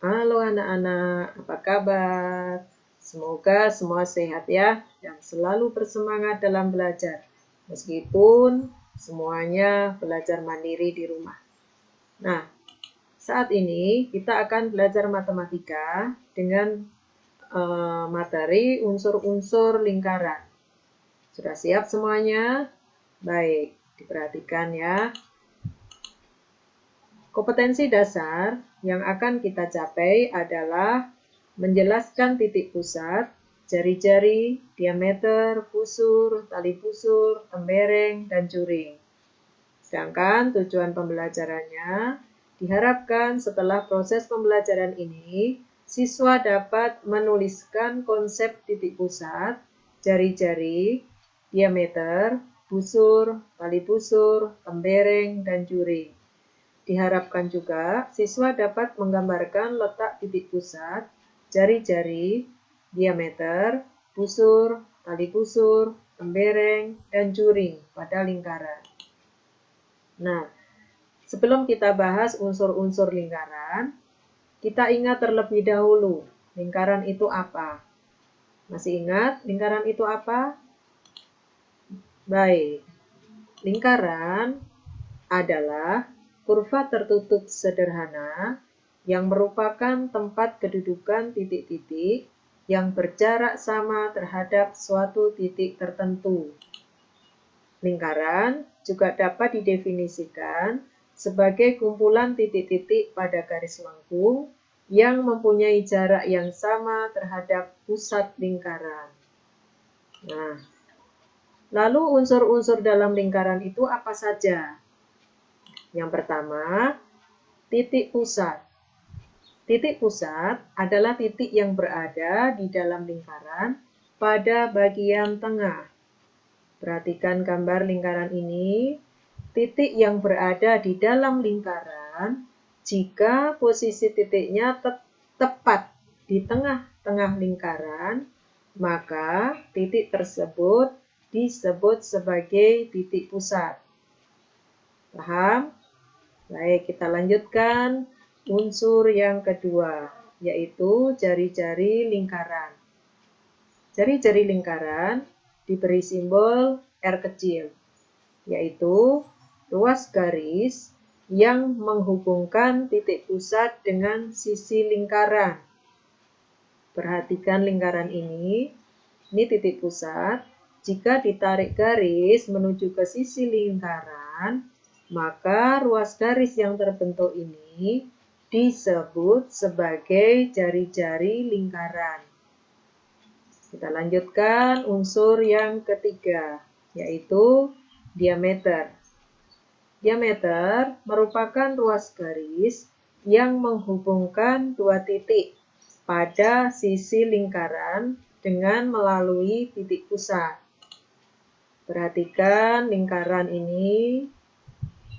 Halo anak-anak, apa kabar? Semoga semua sehat ya dan selalu bersemangat dalam belajar. Meskipun semuanya belajar mandiri di rumah. Nah, saat ini kita akan belajar matematika dengan materi unsur-unsur lingkaran. Sudah siap semuanya? Baik, diperhatikan ya. Kompetensi dasar yang akan kita capai adalah menjelaskan titik pusat, jari-jari, diameter, busur, tali busur, tembereng, dan juring. Sedangkan tujuan pembelajarannya diharapkan setelah proses pembelajaran ini, siswa dapat menuliskan konsep titik pusat, jari-jari, diameter, busur, tali busur, tembereng, dan juring. Diharapkan juga siswa dapat menggambarkan letak titik pusat, jari-jari, diameter, busur, tali busur, tembereng, dan juring pada lingkaran. Nah, sebelum kita bahas unsur-unsur lingkaran, kita ingat terlebih dahulu, lingkaran itu apa? Masih ingat lingkaran itu apa? Baik, lingkaran adalah kurva tertutup sederhana yang merupakan tempat kedudukan titik-titik yang berjarak sama terhadap suatu titik tertentu. Lingkaran juga dapat didefinisikan sebagai kumpulan titik-titik pada garis lengkung yang mempunyai jarak yang sama terhadap pusat lingkaran. Nah, lalu unsur-unsur dalam lingkaran itu apa saja? Yang pertama, titik pusat. Titik pusat adalah titik yang berada di dalam lingkaran pada bagian tengah. Perhatikan gambar lingkaran ini. Titik yang berada di dalam lingkaran, jika posisi titiknya tepat di tengah-tengah lingkaran, maka titik tersebut disebut sebagai titik pusat. Paham? Baik, kita lanjutkan unsur yang kedua, yaitu jari-jari lingkaran. Jari-jari lingkaran diberi simbol R kecil, yaitu ruas garis yang menghubungkan titik pusat dengan sisi lingkaran. Perhatikan lingkaran ini titik pusat. Jika ditarik garis menuju ke sisi lingkaran, maka ruas garis yang terbentuk ini disebut sebagai jari-jari lingkaran. Kita lanjutkan unsur yang ketiga, yaitu diameter. Diameter merupakan ruas garis yang menghubungkan dua titik pada sisi lingkaran dengan melalui titik pusat. Perhatikan lingkaran ini.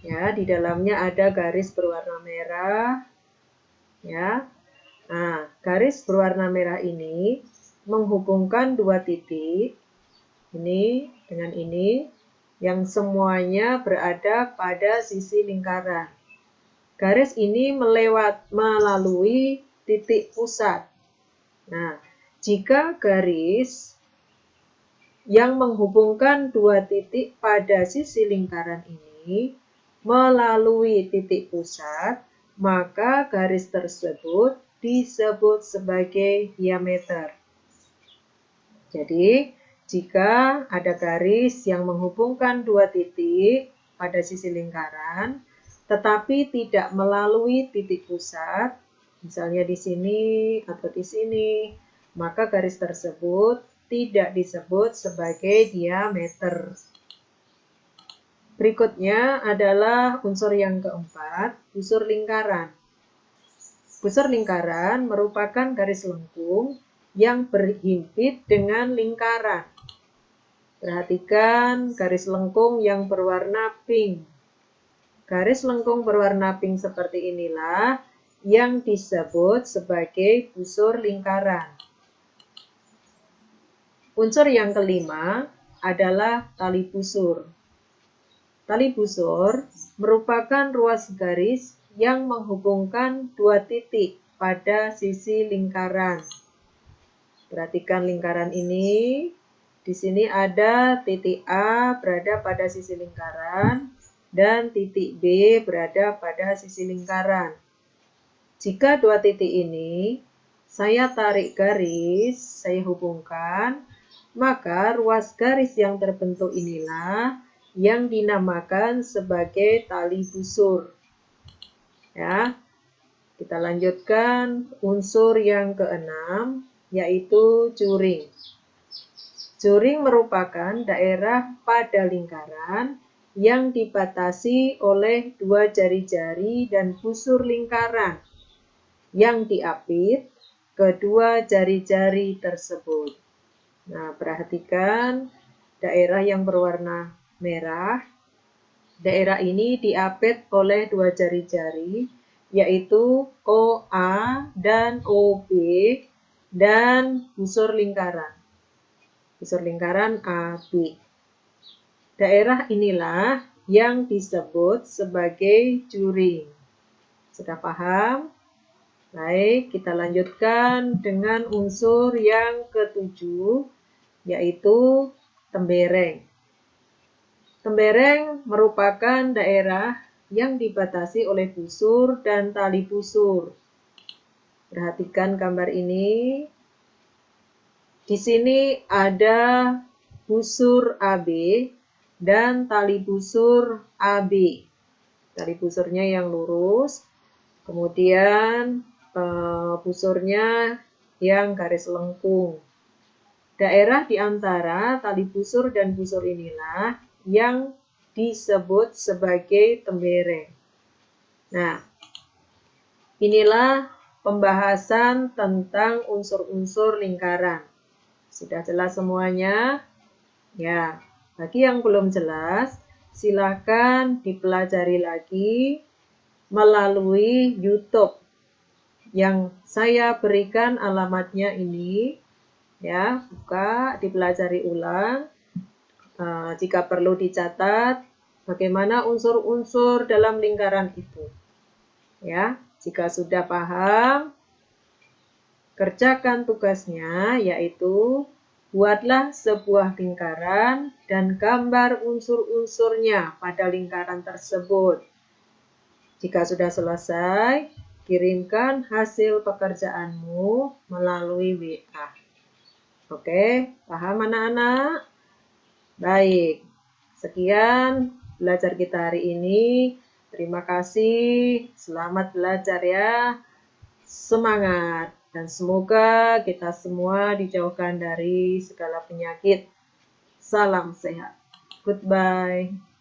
Ya, di dalamnya ada garis berwarna merah. Ya. Nah, garis berwarna merah ini menghubungkan dua titik. Ini dengan ini yang semuanya berada pada sisi lingkaran. Garis ini melalui titik pusat. Nah, jika garis yang menghubungkan dua titik pada sisi lingkaran ini melalui titik pusat, maka garis tersebut disebut sebagai diameter. Jadi, jika ada garis yang menghubungkan dua titik pada sisi lingkaran, tetapi tidak melalui titik pusat, misalnya di sini atau di sini, maka garis tersebut tidak disebut sebagai diameter. Berikutnya adalah unsur yang keempat, busur lingkaran. Busur lingkaran merupakan garis lengkung yang berhimpit dengan lingkaran. Perhatikan garis lengkung yang berwarna pink. Garis lengkung berwarna pink seperti inilah yang disebut sebagai busur lingkaran. Unsur yang kelima adalah tali busur. Tali busur merupakan ruas garis yang menghubungkan dua titik pada sisi lingkaran. Perhatikan lingkaran ini. Di sini ada titik A berada pada sisi lingkaran dan titik B berada pada sisi lingkaran. Jika dua titik ini saya tarik garis, saya hubungkan, maka ruas garis yang terbentuk inilah yang dinamakan sebagai tali busur. Ya, kita lanjutkan unsur yang keenam, yaitu juring. Juring merupakan daerah pada lingkaran yang dibatasi oleh dua jari-jari dan busur lingkaran yang diapit kedua jari-jari tersebut. Nah, perhatikan daerah yang berwarna merah. Daerah ini diapit oleh dua jari-jari, yaitu OA dan OB dan busur lingkaran. Busur lingkaran AB. Daerah inilah yang disebut sebagai juring. Sudah paham? Baik, kita lanjutkan dengan unsur yang ketujuh, yaitu tembereng. Tembereng merupakan daerah yang dibatasi oleh busur dan tali busur. Perhatikan gambar ini. Di sini ada busur AB dan tali busur AB. Tali busurnya yang lurus, kemudian busurnya yang garis lengkung. Daerah di antara tali busur dan busur inilah yang disebut sebagai tembereng. Nah, inilah pembahasan tentang unsur-unsur lingkaran. Sudah jelas semuanya? Ya, bagi yang belum jelas, silakan dipelajari lagi melalui YouTube yang saya berikan alamatnya ini. Ya, buka, dipelajari ulang. Jika perlu dicatat, bagaimana unsur-unsur dalam lingkaran itu. Ya, jika sudah paham, kerjakan tugasnya, yaitu buatlah sebuah lingkaran dan gambar unsur-unsurnya pada lingkaran tersebut. Jika sudah selesai, kirimkan hasil pekerjaanmu melalui WA. Oke, paham anak-anak? Baik, sekian belajar kita hari ini. Terima kasih, selamat belajar ya. Semangat. Dan semoga kita semua dijauhkan dari segala penyakit. Salam sehat. Goodbye.